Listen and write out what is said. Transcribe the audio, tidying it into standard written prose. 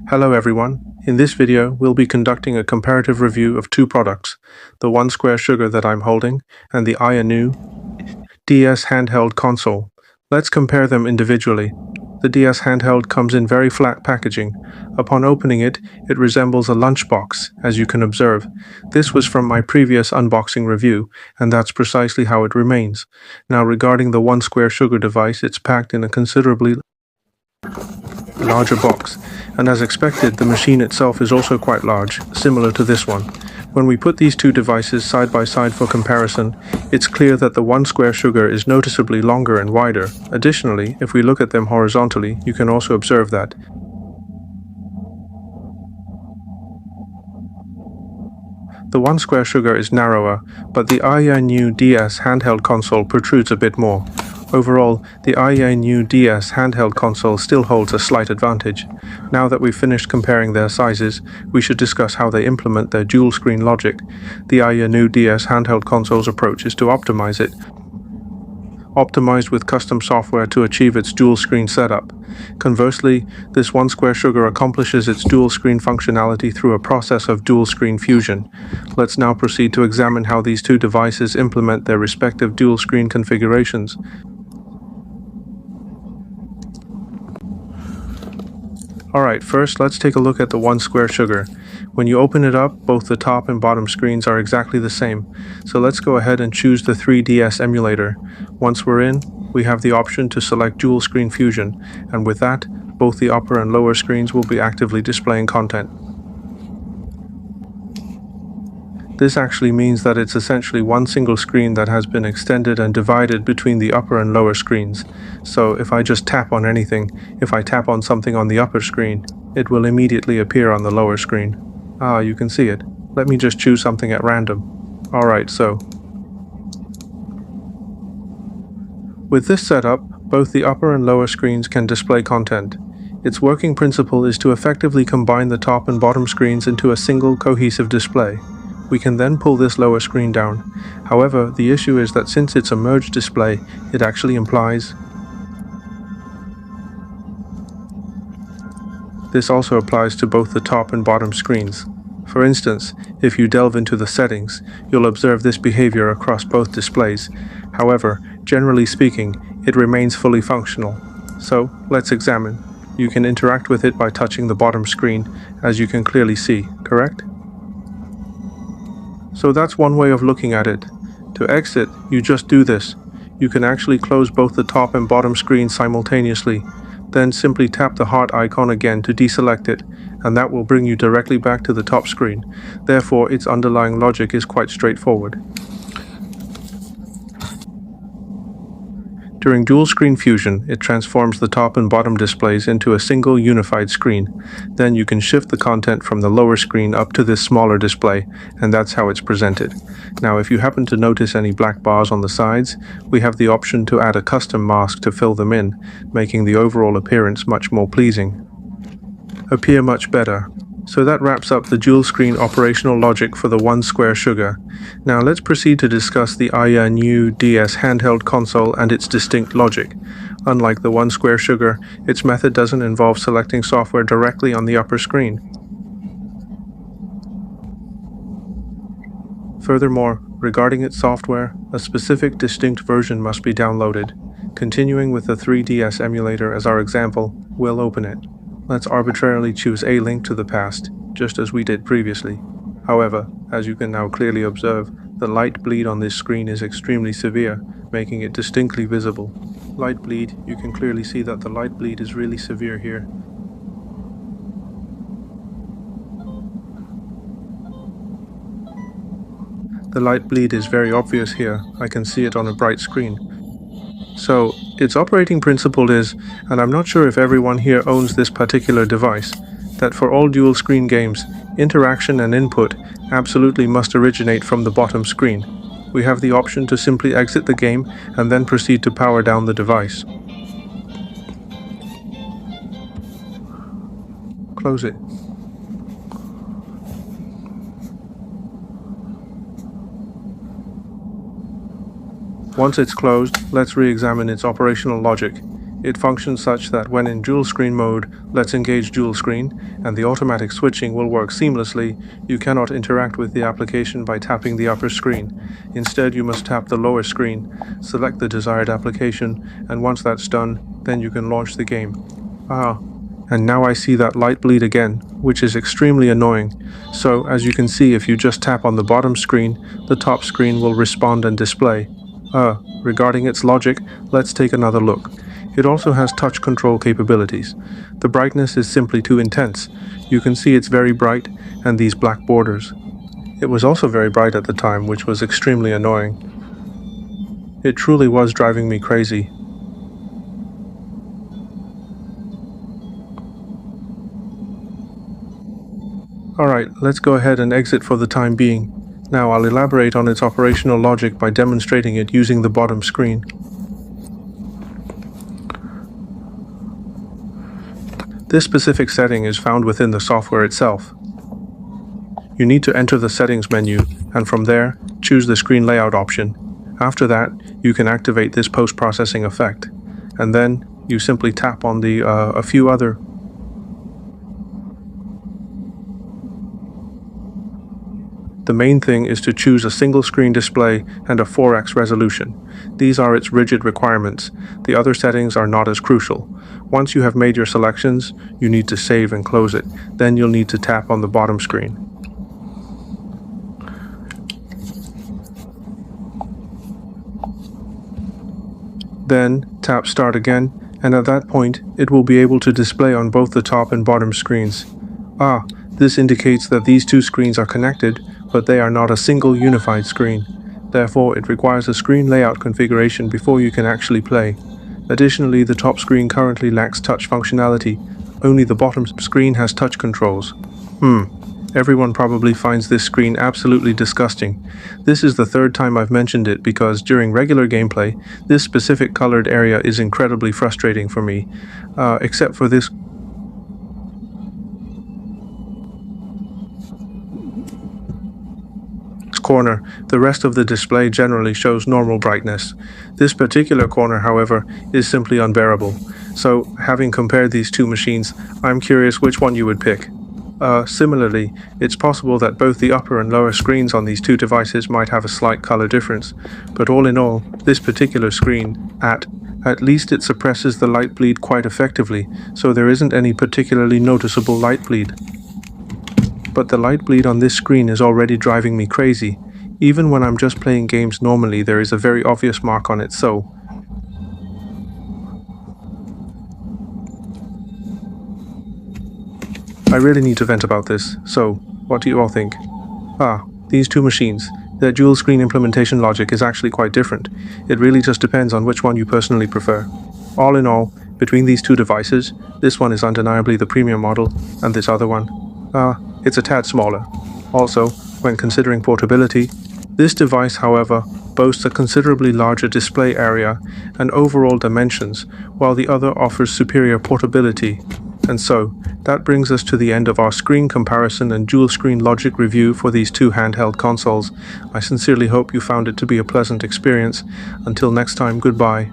Hello everyone. In this video, we'll be conducting a comparative review of two products, the Onexsugar that I'm holding and the Ayaneo DS handheld console. Let's compare them individually. The DS handheld comes in very flat packaging. Upon opening it, it resembles a lunchbox, as you can observe. This was from my previous unboxing review, and that's precisely how it remains. Now regarding the Onexsugar device, it's packed in a considerably larger box, and as expected, the machine itself is also quite large, similar to this one. When we put these two devices side by side for comparison, it's clear that the Onexsugar is noticeably longer and wider. Additionally, if we look at them horizontally, you can also observe that the Onexsugar is narrower, but the Ayaneo DS handheld console protrudes a bit more. Overall, the Ayaneo DS handheld console still holds a slight advantage. Now that we've finished comparing their sizes, we should discuss how they implement their dual-screen logic. The Ayaneo DS handheld console's approach is to optimize it, optimized with custom software to achieve its dual-screen setup. Conversely, this Onexsugar accomplishes its dual-screen functionality through a process of dual-screen fusion. Let's now proceed to examine how these two devices implement their respective dual-screen configurations. Alright, first let's take a look at the Onexsugar. When you open it up, both the top and bottom screens are exactly the same. So let's go ahead and choose the 3DS emulator. Once we're in, we have the option to select dual screen fusion, and with that, both the upper and lower screens will be actively displaying content. This actually means that it's essentially one single screen that has been extended and divided between the upper and lower screens. So if I just tap on anything, if I tap on something on the upper screen, it will immediately appear on the lower screen. Ah, you can see it. Let me just choose something at random. Alright, so with this setup, both the upper and lower screens can display content. Its working principle is to effectively combine the top and bottom screens into a single cohesive display. We can then pull this lower screen down. However, the issue is that since it's a merged display, it actually implies this also applies to both the top and bottom screens. For instance, if you delve into the settings, you'll observe this behavior across both displays. However, generally speaking, it remains fully functional. So, let's examine. You can interact with it by touching the bottom screen, as you can clearly see, correct? So that's one way of looking at it. To exit, you just do this. You can actually close both the top and bottom screens simultaneously. Then simply tap the heart icon again to deselect it, and that will bring you directly back to the top screen. Therefore, its underlying logic is quite straightforward. During dual screen fusion, it transforms the top and bottom displays into a single unified screen. Then you can shift the content from the lower screen up to this smaller display, and that's how it's presented. Now, if you happen to notice any black bars on the sides, we have the option to add a custom mask to fill them in, making the overall appearance much more pleasing. Appear much better. So that wraps up the dual screen operational logic for the Onexsugar. Now let's proceed to discuss the Ayaneo DS handheld console and its distinct logic. Unlike the Onexsugar, its method doesn't involve selecting software directly on the upper screen. Furthermore, regarding its software, a specific distinct version must be downloaded. Continuing with the 3DS emulator as our example, we'll open it. Let's arbitrarily choose a link to the past, just as we did previously. However, as you can now clearly observe, the light bleed on this screen is extremely severe, making it distinctly visible. Light bleed, you can clearly see that the light bleed is really severe here. The light bleed is very obvious here, I can see it on a bright screen. So, its operating principle is, and I'm not sure if everyone here owns this particular device, that for all dual screen games, interaction and input absolutely must originate from the bottom screen. We have the option to simply exit the game and then proceed to power down the device. Close it. Once it's closed, let's re-examine its operational logic. It functions such that when in dual screen mode, let's engage dual screen, and the automatic switching will work seamlessly. You cannot interact with the application by tapping the upper screen. Instead, you must tap the lower screen, select the desired application, and once that's done, then you can launch the game. And now I see that light bleed again, which is extremely annoying. So, as you can see, if you just tap on the bottom screen, the top screen will respond and display. Regarding its logic, let's take another look. It also has touch control capabilities. The brightness is simply too intense. You can see it's very bright, and these black borders. It was also very bright at the time, which was extremely annoying. It truly was driving me crazy. Alright, let's go ahead and exit for the time being. Now I'll elaborate on its operational logic by demonstrating it using the bottom screen. This specific setting is found within the software itself. You need to enter the settings menu, and from there, choose the screen layout option. After that, you can activate this post-processing effect, and then you simply tap on a few other The main thing is to choose a single screen display and a 4x resolution. These are its rigid requirements. The other settings are not as crucial. Once you have made your selections, you need to save and close it. Then you'll need to tap on the bottom screen. Then tap Start again, and at that point, it will be able to display on both the top and bottom screens. This indicates that these two screens are connected, but they are not a single unified screen. Therefore, it requires a screen layout configuration before you can actually play. Additionally, the top screen currently lacks touch functionality. Only the bottom screen has touch controls. Everyone probably finds this screen absolutely disgusting. This is the third time I've mentioned it because during regular gameplay, this specific colored area is incredibly frustrating for me, except for this corner. The rest of the display generally shows normal brightness. This particular corner, however, is simply unbearable. So, having compared these two machines, I'm curious which one you would pick. Similarly, it's possible that both the upper and lower screens on these two devices might have a slight color difference, but all in all, this particular screen, at least it suppresses the light bleed quite effectively, so there isn't any particularly noticeable light bleed. But the light bleed on this screen is already driving me crazy. Even when I'm just playing games normally, there is a very obvious mark on it, so I really need to vent about this. So, what do you all think? These two machines. Their dual screen implementation logic is actually quite different. It really just depends on which one you personally prefer. All in all, between these two devices, this one is undeniably the premium model, and this other one, it's a tad smaller. Also, when considering portability, this device, however, boasts a considerably larger display area and overall dimensions, while the other offers superior portability. And so, that brings us to the end of our screen comparison and dual screen logic review for these two handheld consoles. I sincerely hope you found it to be a pleasant experience. Until next time, goodbye.